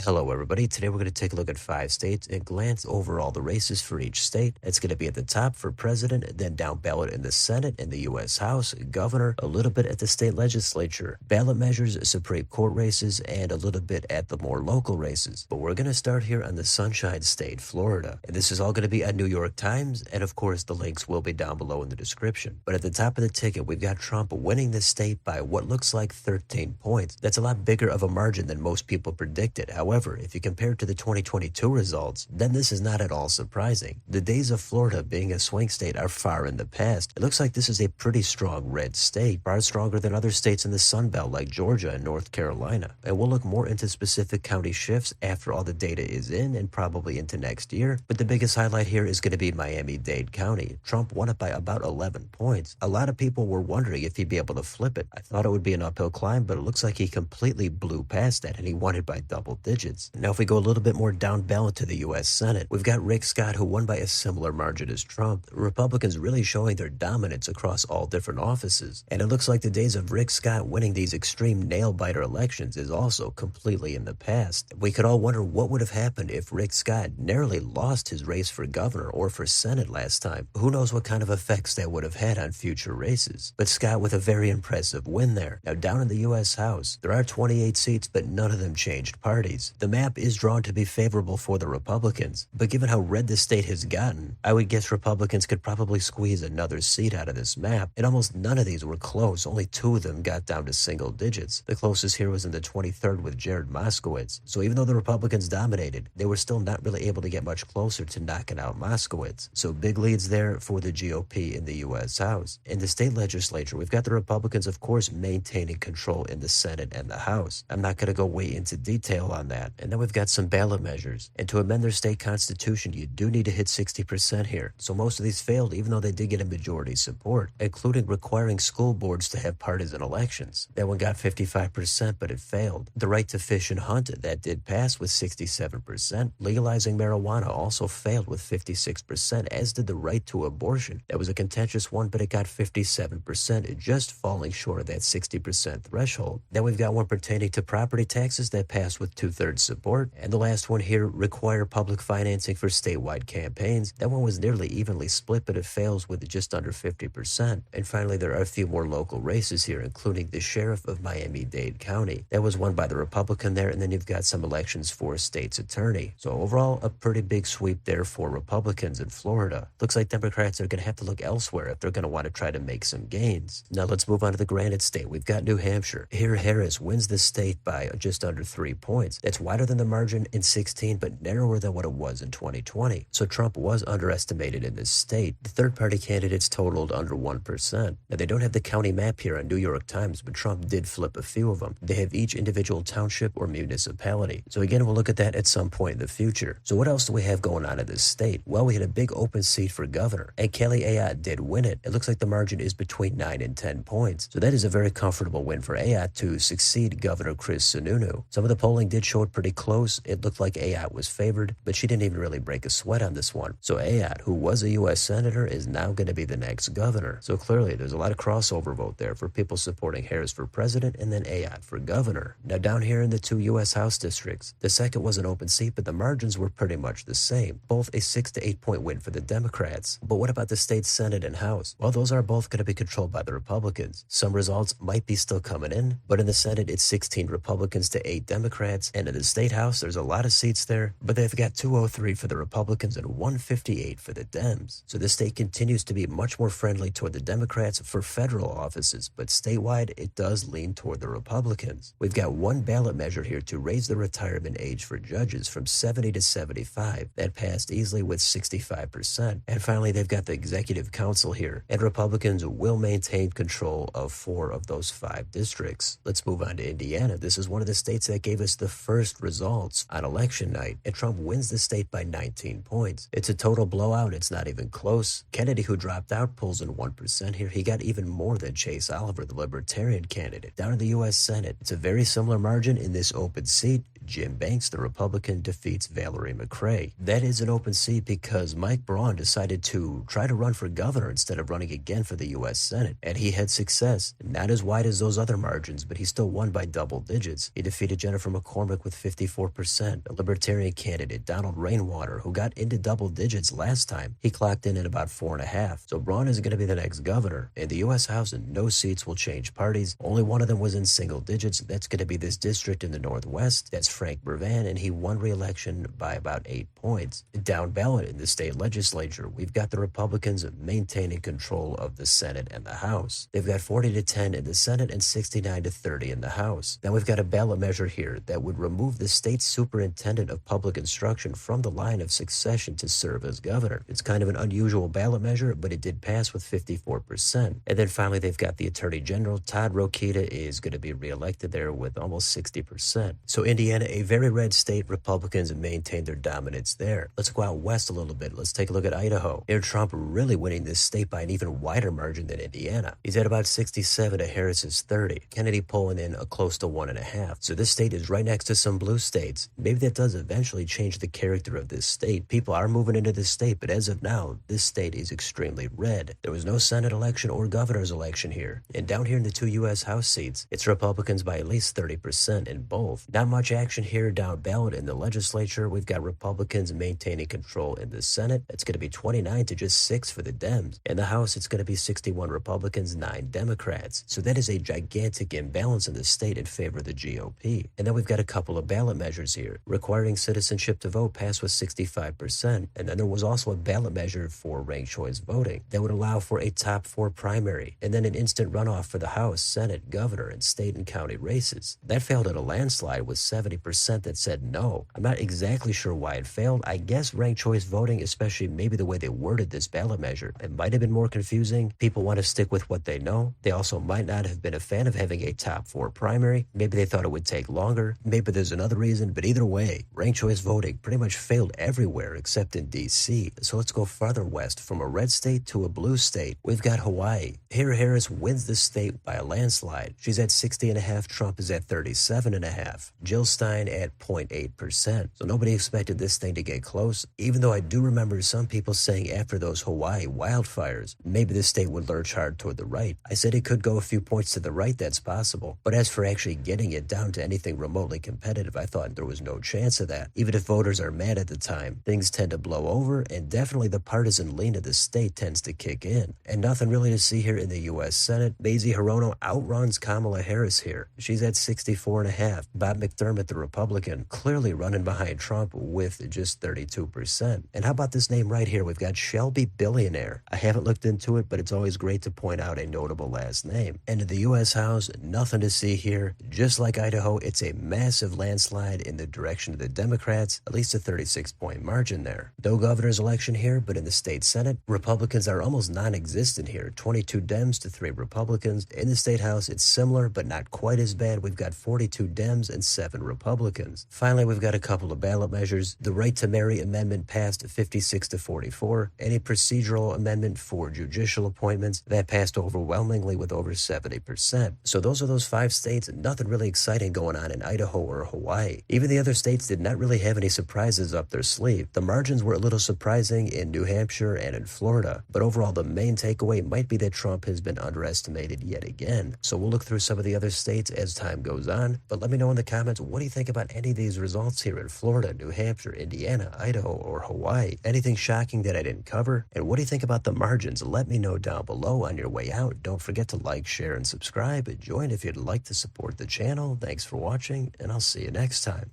Hello everybody, today we're going to take a look at 5 states and glance over all the races for each state. It's going to be at the top for president, then down ballot in the Senate and the U.S. House, governor, a little bit at the state legislature, ballot measures, Supreme Court races, and a little bit at the more local races. But we're going to start here on the Sunshine State, Florida. And this is all going to be on New York Times, and of course the links will be down below in the description. But at the top of the ticket, we've got Trump winning this state by what looks like 13 points. That's a lot bigger of a margin than most people predicted. However, if you compare it to the 2022 results, then this is not at all surprising. The days of Florida being a swing state are far in the past. It looks like this is a pretty strong red state, far stronger than other states in the Sun Belt like Georgia and North Carolina. And we'll look more into specific county shifts after all the data is in and probably into next year. But the biggest highlight here is going to be Miami-Dade County. Trump won it by about 11 points. A lot of people were wondering if he'd be able to flip it. I thought it would be an uphill climb, but it looks like he completely blew past that and he won it by double digits. Now, if we go a little bit more down ballot to the U.S. Senate, we've got Rick Scott, who won by a similar margin as Trump. Republicans really showing their dominance across all different offices. And it looks like the days of Rick Scott winning these extreme nail-biter elections is also completely in the past. We could all wonder what would have happened if Rick Scott narrowly lost his race for governor or for Senate last time. Who knows what kind of effects that would have had on future races. But Scott with a very impressive win there. Now, down in the U.S. House, there are 28 seats, but none of them changed parties. The map is drawn to be favorable for the Republicans, but given how red the state has gotten, I would guess Republicans could probably squeeze another seat out of this map, and almost none of these were close. Only 2 of them got down to single digits. The closest here was in the 23rd with Jared Moskowitz. So even though the Republicans dominated, they were still not really able to get much closer to knocking out Moskowitz. So big leads there for the GOP in the U.S. House. In the state legislature, we've got the Republicans, of course, maintaining control in the Senate and the House. I'm not going to go way into detail on that. And then we've got some ballot measures. And to amend their state constitution, you do need to hit 60% here. So most of these failed, even though they did get a majority support, including requiring school boards to have partisan elections. That one got 55%, but it failed. The right to fish and hunt, that did pass with 67%. Legalizing marijuana also failed with 56%, as did the right to abortion. That was a contentious one, but it got 57%, just falling short of that 60% threshold. Then we've got one pertaining to property taxes that passed with 2/3 support. And the last one here, require public financing for statewide campaigns. That one was nearly evenly split, but it fails with just under 50%. And finally, there are a few more local races here, including the sheriff of Miami-Dade County. That was won by the Republican there, and then you've got some elections for a state's attorney. So overall, a pretty big sweep there for Republicans in Florida. Looks like Democrats are going to have to look elsewhere if they're going to want to try to make some gains. Now let's move on to the Granite State. We've got New Hampshire. Here, Harris wins the state by just under 3 points. That's wider than the margin in 16, but narrower than what it was in 2020. So Trump was underestimated in this state. The third-party candidates totaled under 1%. Now, they don't have the county map here on New York Times, but Trump did flip a few of them. They have each individual township or municipality. So again, we'll look at that at some point in the future. So what else do we have going on in this state? Well, we had a big open seat for governor, and Kelly Ayotte did win it. It looks like the margin is between 9 and 10 points. So that is a very comfortable win for Ayotte to succeed Governor Chris Sununu. Some of the polling did show it pretty close. It looked like Ayotte was favored, but she didn't even really break a sweat on this one. So Ayotte, who was a U.S. senator, is now going to be the next governor. So clearly, there's a lot of crossover vote there for people supporting Harris for president and then Ayotte for governor. Now down here in the 2 U.S. House districts, the second was an open seat, but the margins were pretty much the same. Both a 6 to 8 point win for the Democrats. But what about the state Senate and House? Well, those are both going to be controlled by the Republicans. Some results might be still coming in, but in the Senate, it's 16 Republicans to 8 Democrats. And in the state House, there's a lot of seats there, but they've got 203 for the Republicans and 158 for the Dems. So the state continues to be much more friendly toward the Democrats for federal offices, but statewide, it does lean toward the Republicans. We've got one ballot measure here to raise the retirement age for judges from 70 to 75. That passed easily with 65%. And finally, they've got the executive council here, and Republicans will maintain control of 4 of those 5 districts. Let's move on to Indiana. This is one of the states that gave us the first results on election night, and Trump wins the state by 19 points. It's a total blowout. It's not even close. Kennedy, who dropped out, pulls in 1% here. He got even more than Chase Oliver, the Libertarian candidate. Down in the U.S. Senate, it's a very similar margin in this open seat. Jim Banks, the Republican, defeats Valerie McRae. That is an open seat because Mike Braun decided to try to run for governor instead of running again for the U.S. Senate, and he had success. Not as wide as those other margins, but he still won by double digits. He defeated Jennifer McCormick with 54%. A Libertarian candidate, Donald Rainwater, who got into double digits last time, he clocked in at about 4.5. So Braun is going to be the next governor. In the U.S. House, no seats will change parties. Only one of them was in single digits. That's going to be this district in the Northwest. That's Frank Bervan, and he won re-election by about 8 points. Down ballot in the state legislature, we've got the Republicans maintaining control of the Senate and the House. They've got 40-10 in the Senate and 69-30 in the House. Now we've got a ballot measure here that would remove the state superintendent of public instruction from the line of succession to serve as governor. It's kind of an unusual ballot measure, but it did pass with 54%. And then finally, they've got the Attorney General. Todd Rokita is going to be reelected there with almost 60%. So Indiana, a very red state, Republicans maintain their dominance there. Let's go out west a little bit. Let's take a look at Idaho. Here, Trump really winning this state by an even wider margin than Indiana. He's at about 67 to Harris's 30. Kennedy pulling in a close to 1.5. So this state is right next to some blue states. Maybe that does eventually change the character of this state. People are moving into this state, but as of now, this state is extremely red. There was no Senate election or governor's election here. And down here in the 2 U.S. House seats, it's Republicans by at least 30% in both. Not much action here down ballot in the legislature. We've got Republicans maintaining control in the Senate. It's going to be 29 to just 6 for the Dems. In the House, it's going to be 61 Republicans, 9 Democrats. So that is a gigantic imbalance in the state in favor of the GOP. And then we've got a couple of ballot measures here. Requiring citizenship to vote passed with 65%. And then there was also a ballot measure for ranked choice voting that would allow for a top 4 primary and then an instant runoff for the House, Senate, governor, and state and county races. That failed at a landslide with 70% that said no. I'm not exactly sure why it failed. I guess ranked choice voting, especially maybe the way they worded this ballot measure, it might have been more confusing. People want to stick with what they know. They also might not have been a fan of having a top 4 primary. Maybe they thought it would take longer. Maybe there's another reason, but either way, ranked choice voting pretty much failed everywhere except in D.C. So let's go farther west from a red state to a blue state. We've got Hawaii. Here, Harris wins the state by a landslide. She's at 60.5. Trump is at 37.5. Jill Stein at 0.8%. So nobody expected this thing to get close, even though I do remember some people saying after those Hawaii wildfires, maybe the state would lurch hard toward the right. I said it could go a few points to the right, that's possible. But as for actually getting it down to anything remotely competitive, I thought there was no chance of that. Even if voters are mad at the time, things tend to blow over, and definitely the partisan lean of the state tends to kick in. And nothing really to see here in the U.S. Senate. Mazie Hirono outruns Kamala Harris here. She's at 64.5. Bob McDermott, the Republican, clearly running behind Trump with just 32%. And how about this name right here? We've got Shelby Billionaire. I haven't looked into it, but it's always great to point out a notable last name. And in the U.S. House, nothing to see here. Just like Idaho, it's a massive landslide in the direction of the Democrats, at least a 36-point margin there. No governor's election here, but in the state Senate, Republicans are almost non-existent here. 22 Dems to 3 Republicans. In the state House, it's similar, but not quite as bad. We've got 42 Dems and 7 Republicans. Finally, we've got a couple of ballot measures. The right to marry amendment passed 56 to 44. Any procedural amendment for judicial appointments, that passed overwhelmingly with over 70%. So those are those 5 states, and nothing really exciting going on in Idaho or Hawaii. Even the other states did not really have any surprises up their sleeve. The margins were a little surprising in New Hampshire and in Florida, but overall the main takeaway might be that Trump has been underestimated yet again. So we'll look through some of the other states as time goes on, but let me know in the comments, what do you think about any of these results here in Florida, New Hampshire, Indiana, Idaho, or Hawaii? Anything shocking that I didn't cover? And what do you think about the margins? Let me know down below on your way out. Don't forget to like, share, and subscribe. Join if you'd like to support the channel. Thanks for watching, and I'll see you next time.